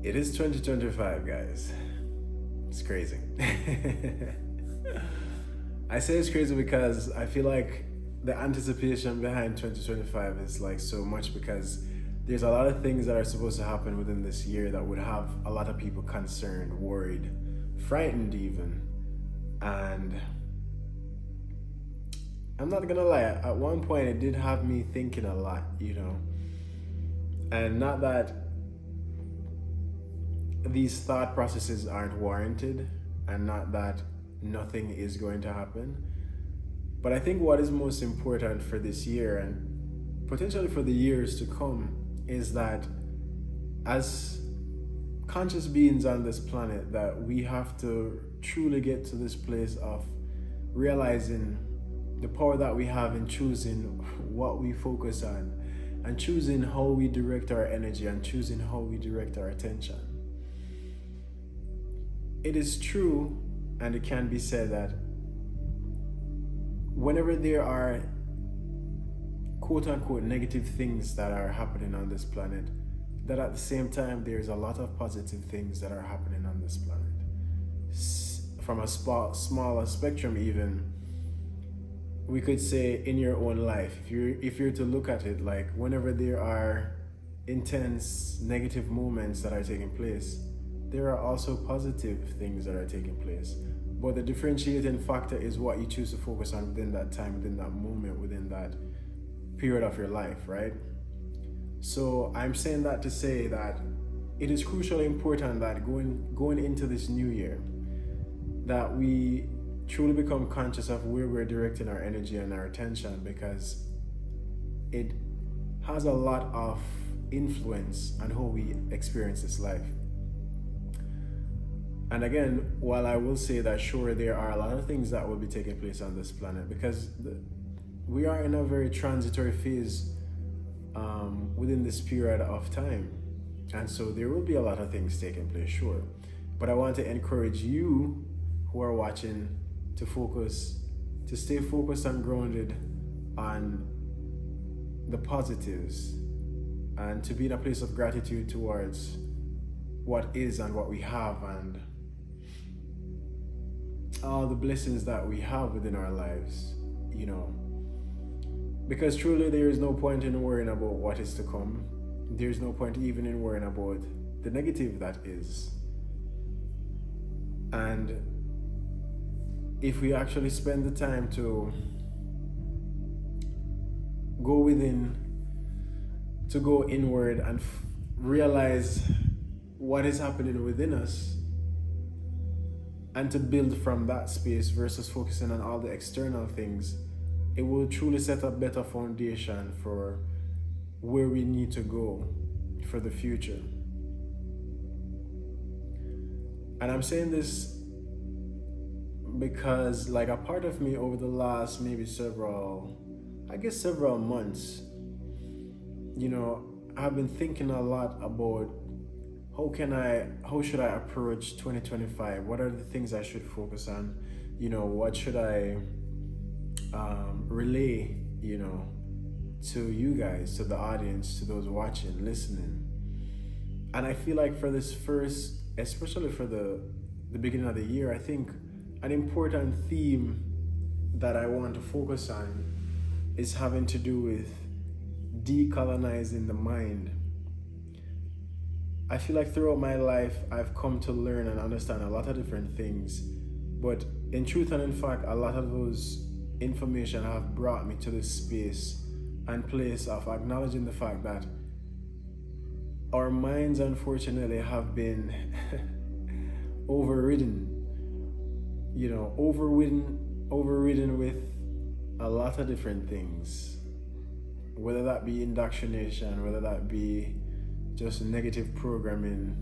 It is 2025, guys. It's crazy. I say it's crazy because I feel like the anticipation behind 2025 is like so much because there's a lot of things that are supposed to happen within this year that would have a lot of people concerned, worried, frightened even. And I'm not gonna lie, at one point it did have me thinking a lot, And not that these thought processes aren't warranted and not that nothing is going to happen. But I think what is most important for this year and potentially for the years to come is that as conscious beings on this planet, that we have to truly get to this place of realizing the power that we have in choosing what we focus on and choosing how we direct our energy and choosing how we direct our attention. It is true, and it can be said that whenever there are quote unquote negative things that are happening on this planet, that at the same time there's a lot of positive things that are happening on this planet. From a smaller spectrum even, we could say in your own life, if you're to look at it, like whenever there are intense negative moments that are taking place, there are also positive things that are taking place. But the differentiating factor is what you choose to focus on within that time, within that moment, within that period of your life, right? So I'm saying that to say that it is crucially important that going into this new year, that we truly become conscious of where we're directing our energy and our attention, because it has a lot of influence on how we experience this life. And again, while I will say that sure, there are a lot of things that will be taking place on this planet, because we are in a very transitory phase within this period of time. And so there will be a lot of things taking place, sure. But I want to encourage you who are watching to stay focused and grounded on the positives and to be in a place of gratitude towards what is and what we have and all the blessings that we have within our lives, because truly there is no point in worrying about what is to come. There's no point even in worrying about the negative that is. And if we actually spend the time to go within, to go inward and realize what is happening within us, and to build from that space versus focusing on all the external things, it will truly set a better foundation for where we need to go for the future. And I'm saying this because like a part of me over the last maybe several months, I've been thinking a lot about how should I approach 2025? What are the things I should focus on? What should I relay, to you guys, to the audience, to those watching, listening. And I feel like for this first, especially for the beginning of the year, I think an important theme that I want to focus on is having to do with decolonizing the mind. I feel like throughout my life, I've come to learn and understand a lot of different things, but in truth and in fact, a lot of those information have brought me to this space and place of acknowledging the fact that our minds unfortunately have been overridden with a lot of different things, whether that be indoctrination, whether that be just negative programming,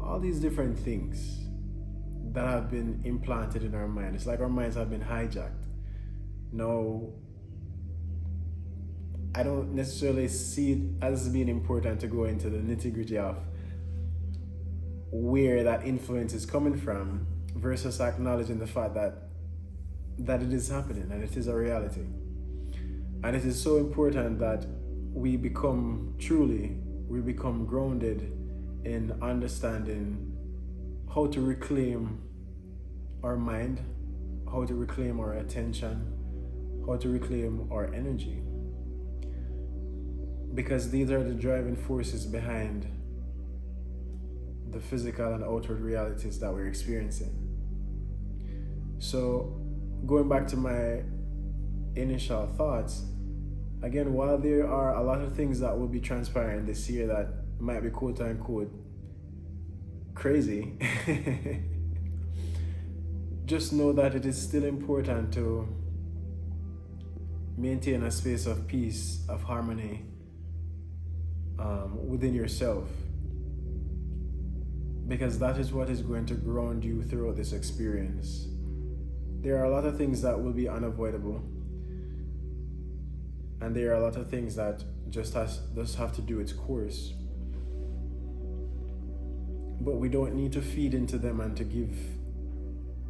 all these different things that have been implanted in our mind. It's like our minds have been hijacked. No, I don't necessarily see it as being important to go into the nitty-gritty of where that influence is coming from versus acknowledging the fact that it is happening and it is a reality. And it is so important that we become truly we become grounded in understanding how to reclaim our mind, how to reclaim our attention, how to reclaim our energy. Because these are the driving forces behind the physical and outward realities that we're experiencing. So, going back to my initial thoughts, again, while there are a lot of things that will be transpiring this year that might be quote unquote crazy, just know that it is still important to maintain a space of peace, of harmony within yourself, because that is what is going to ground you throughout this experience. There are a lot of things that will be unavoidable, and there are a lot of things that just have to do its course. But we don't need to feed into them and to give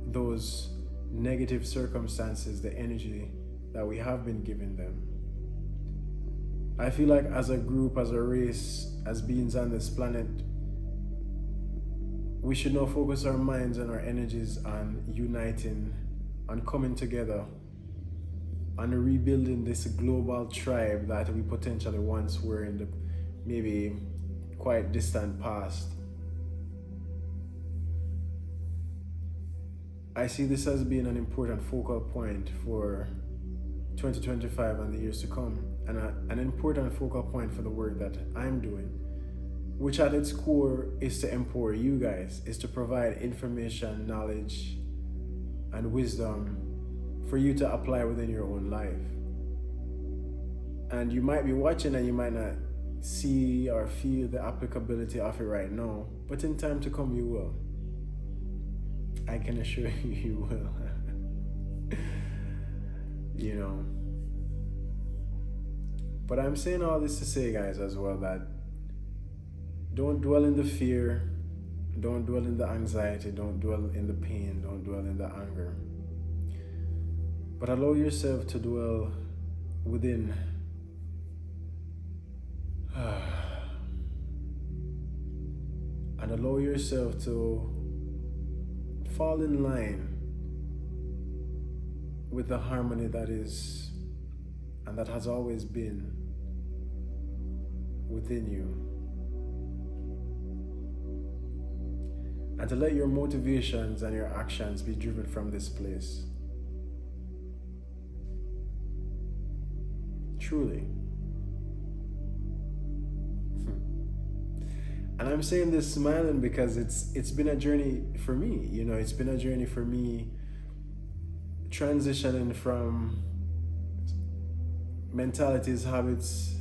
those negative circumstances the energy that we have been giving them. I feel like as a group, as a race, as beings on this planet, we should now focus our minds and our energies on uniting, on coming together, on rebuilding this global tribe that we potentially once were in the maybe quite distant past. I see this as being an important focal point for 2025 and the years to come, and an important focal point for the work that I'm doing, which at its core is to empower you guys, is to provide information, knowledge, and wisdom for you to apply within your own life. And you might be watching and you might not see or feel the applicability of it right now, but in time to come you will. I can assure you, you will. You know. But I'm saying all this to say, guys, as well, that don't dwell in the fear, don't dwell in the anxiety, don't dwell in the pain, don't dwell in the anger. But allow yourself to dwell within and allow yourself to fall in line with the harmony that is and that has always been within you. And to let your motivations and your actions be driven from this place. Truly. And I'm saying this smiling because it's been a journey for me. You know, it's been a journey for me transitioning from mentalities, habits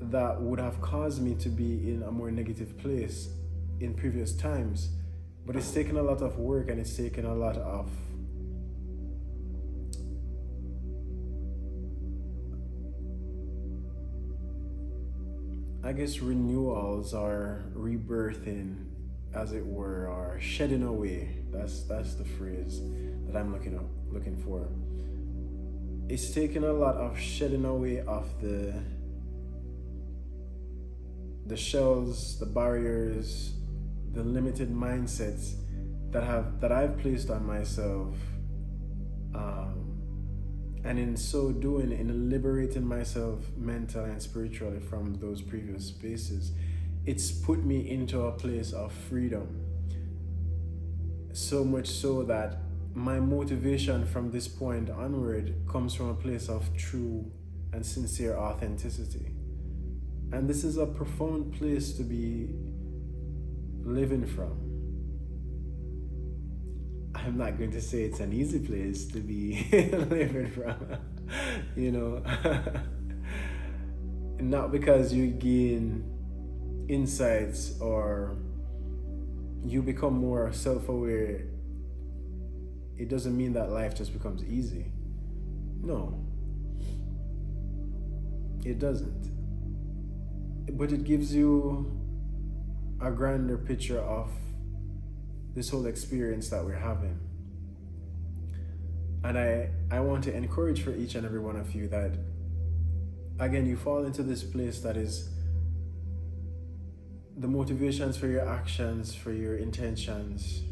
that would have caused me to be in a more negative place in previous times. But it's taken a lot of work, and it's taken a lot of renewals or rebirthing, as it were, or shedding away. That's the phrase that I'm looking for. It's taken a lot of shedding away of the shells, the barriers, the limited mindsets that I've placed on myself. And in so doing, in liberating myself mentally and spiritually from those previous spaces, it's put me into a place of freedom. So much so that my motivation from this point onward comes from a place of true and sincere authenticity. And this is a profound place to be living from. I'm not going to say it's an easy place to be living from, you know. Not because you gain insights or you become more self-aware, it doesn't mean that life just becomes easy. No, it doesn't. But it gives you a grander picture of this whole experience that we're having. And I want to encourage for each and every one of you that, again, you fall into this place that is the motivations for your actions, for your intentions,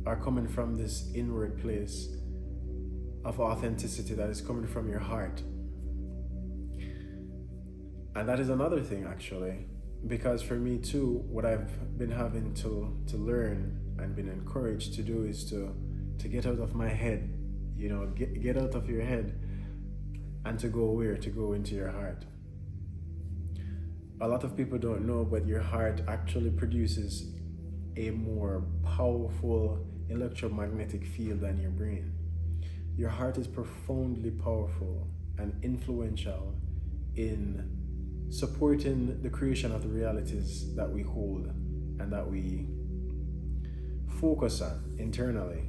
are coming from this inward place of authenticity that is coming from your heart. And that is another thing, actually, because for me too, what I've been having to learn and been encouraged to do is to get out of my head, get out of your head, and to go where? To go into your heart. A lot of people don't know, but your heart actually produces a more powerful electromagnetic field than your brain. Your heart is profoundly powerful and influential in supporting the creation of the realities that we hold and that we focus on internally.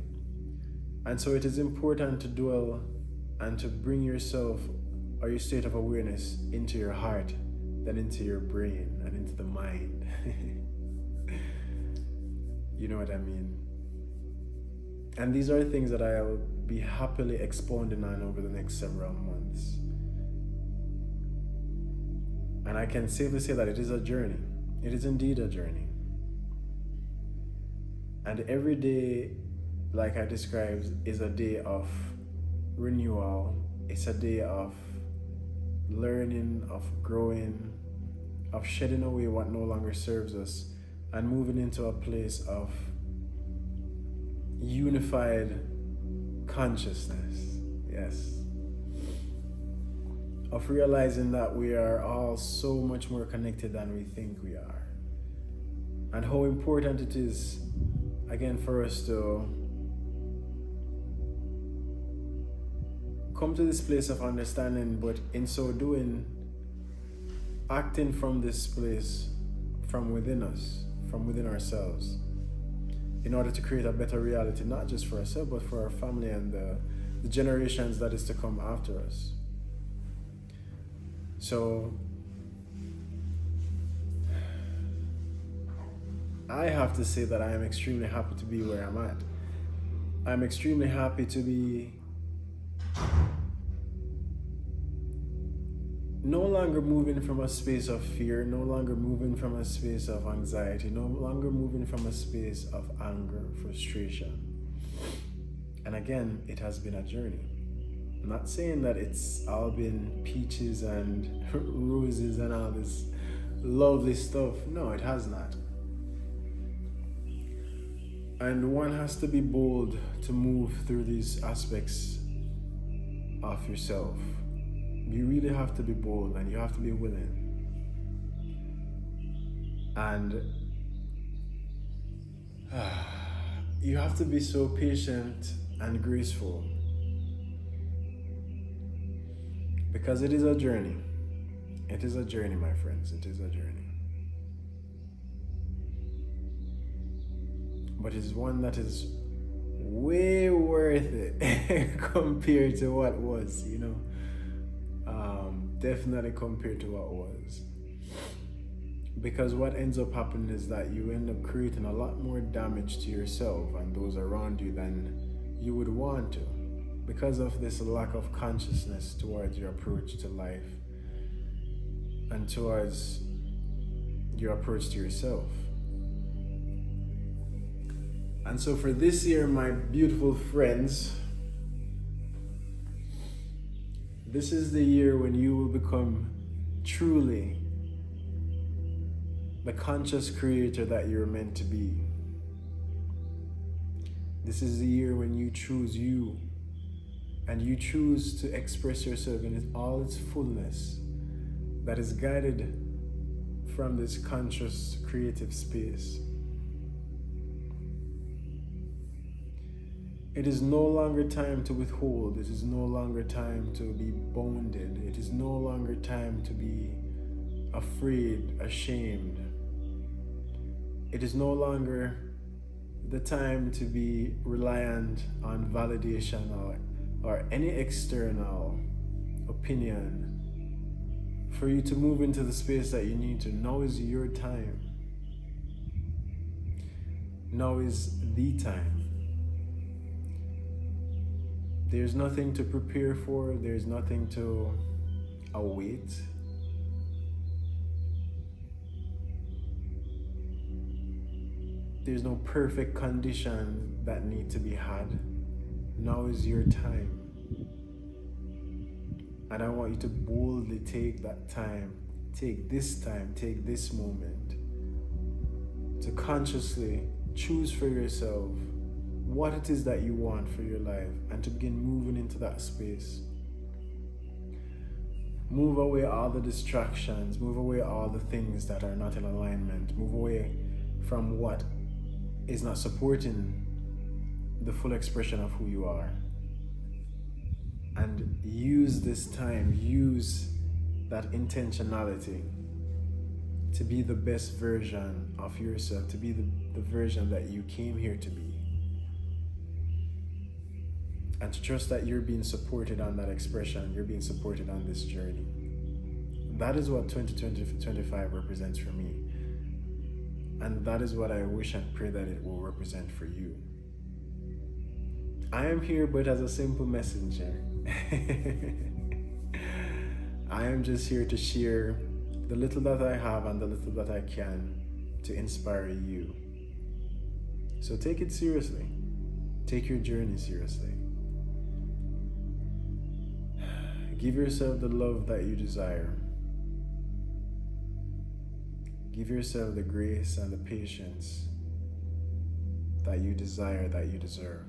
And so it is important to dwell and to bring yourself or your state of awareness into your heart than into your brain and into the mind. You know what I mean? And these are things that I'll be happily expounding on over the next several months. And I can safely say that it is a journey. It is indeed a journey. And every day, like I described, is a day of renewal. It's a day of learning, of growing, of shedding away what no longer serves us, and moving into a place of unified consciousness. Yes. Of realizing that we are all so much more connected than we think we are. And how important it is, again, for us to come to this place of understanding, but in so doing, acting from this place, from within us, from within ourselves, in order to create a better reality, not just for ourselves, but for our family and the generations that is to come after us. So, I have to say that I am extremely happy to be where I'm at. I'm extremely happy to be no longer moving from a space of fear, no longer moving from a space of anxiety, no longer moving from a space of anger, frustration. And again, it has been a journey. I'm not saying that it's all been peaches and roses and all this lovely stuff. No, it has not. And one has to be bold to move through these aspects of yourself. You really have to be bold and you have to be willing. And you have to be so patient and graceful. Because it is a journey. It is a journey, my friends. It is a journey. But it's one that is way worth it compared to what was, definitely compared to what was. Because what ends up happening is that you end up creating a lot more damage to yourself and those around you than you would want to, because of this lack of consciousness towards your approach to life and towards your approach to yourself. And so for this year, my beautiful friends, this is the year when you will become truly the conscious creator that you're meant to be. This is the year when you choose you and you choose to express yourself in all its fullness that is guided from this conscious creative space. It is no longer time to withhold. It is no longer time to be bounded. It is no longer time to be afraid, ashamed. It is no longer the time to be reliant on validation or any external opinion for you to move into the space that you need to. Now is your time. Now is the time. There's nothing to prepare for. There's nothing to await. There's no perfect conditions that need to be had. Now is your time. And I want you to boldly take that time, take this moment to consciously choose for yourself what it is that you want for your life and to begin moving into that space. Move away all the distractions, move away all the things that are not in alignment, move away from what is not supporting the full expression of who you are. And use this time, use that intentionality to be the best version of yourself, to be the version that you came here to be. And to trust that you're being supported on that expression, you're being supported on this journey. That is what 2025 represents for me. And that is what I wish and pray that it will represent for you. I am here but as a simple messenger. I am just here to share the little that I have and the little that I can to inspire you. So take it seriously. Take your journey seriously. Give yourself the love that you desire. Give yourself the grace and the patience that you desire, that you deserve.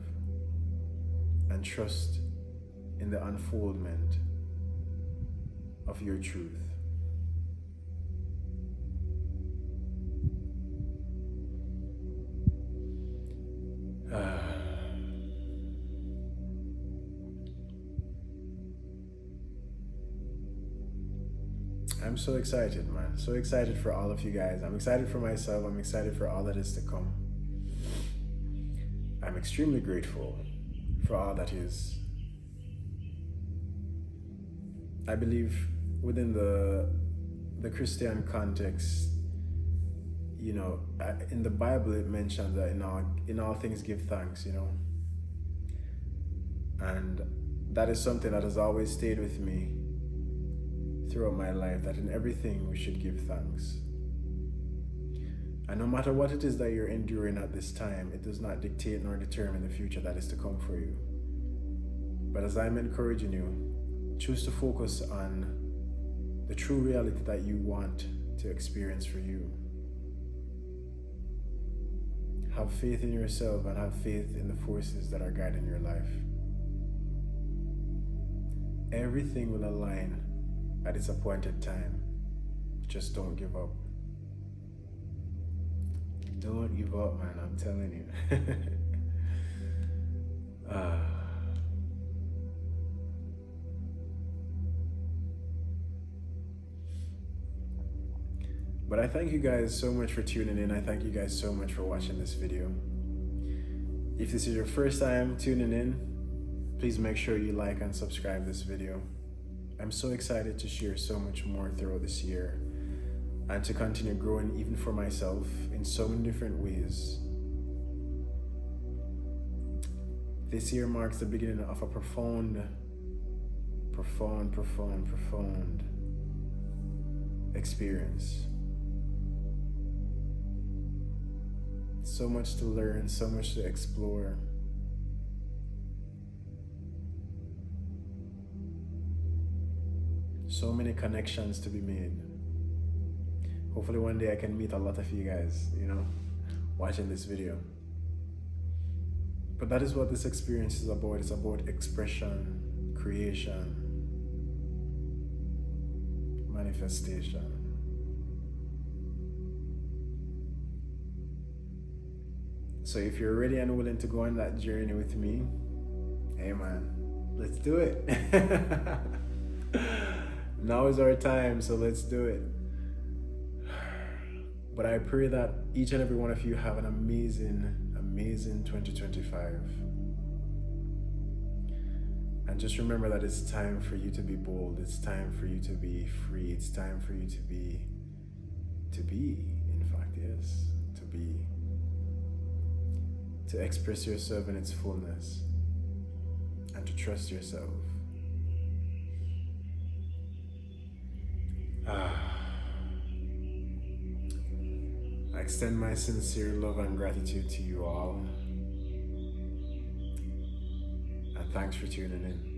And trust in the unfoldment of your truth. I'm so excited, man. So excited for all of you guys. I'm excited for myself. I'm excited for all that is to come. I'm extremely grateful for all that is. I believe within the Christian context, you know, in the Bible it mentions that in all things give thanks, you know. And that is something that has always stayed with me throughout my life, that in everything we should give thanks. And no matter what it is that you're enduring at this time, it does not dictate nor determine the future that is to come for you. But as I'm encouraging you, choose to focus on the true reality that you want to experience for you. Have faith in yourself and have faith in the forces that are guiding your life. Everything will align at its appointed time. Just don't give up. Don't give up, man, I'm telling you. But I thank you guys so much for tuning in. I thank you guys so much for watching this video. If this is your first time tuning in, please make sure you like and subscribe this video. I'm so excited to share so much more throughout this year and to continue growing even for myself in so many different ways. This year marks the beginning of a profound experience. So much to learn, so much to explore. So many connections to be made. Hopefully one day I can meet a lot of you guys, you know, watching this video. But that is what this experience is about. It's about expression, creation, manifestation. So if you're ready and willing to go on that journey with me, hey man, let's do it. Now is our time, so let's do it. But I pray that each and every one of you have an amazing 2025. And just remember that it's time for you to be bold. It's time for you to be free. It's time for you to be, in fact, yes, to express yourself in its fullness and to trust yourself. I extend my sincere love and gratitude to you all. And thanks for tuning in.